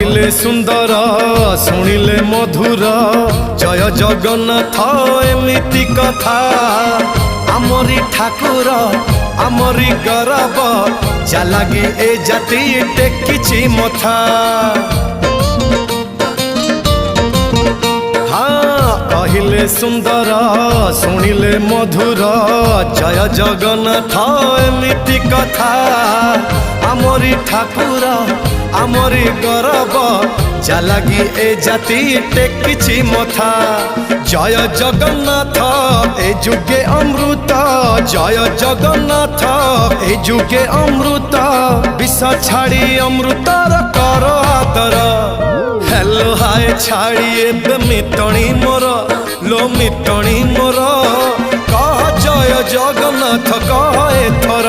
कहिले सुंदर शुणिले मधुर जय जगन्नाथ एमिति कथा आमरी ठाकुर आमरी गौरव जालागी ए जाति टेकिछि मथा। कहिले सुंदर शुणिले मधुर जय जगन्नाथ एमिति कथा आमरी ठाकुर आमरी गौरव जालागी ए जाति टेकिछि मथा। जय जगन्नाथ ए जुगे अमृत जय जगन्नाथ ए जुगे अमृत विष छाड़ी अमृतर कर आदर। हेलो हाय छाड़ी एबे मितणी मोर लो मितणी मोर कह जय जगन्नाथ कह एथर।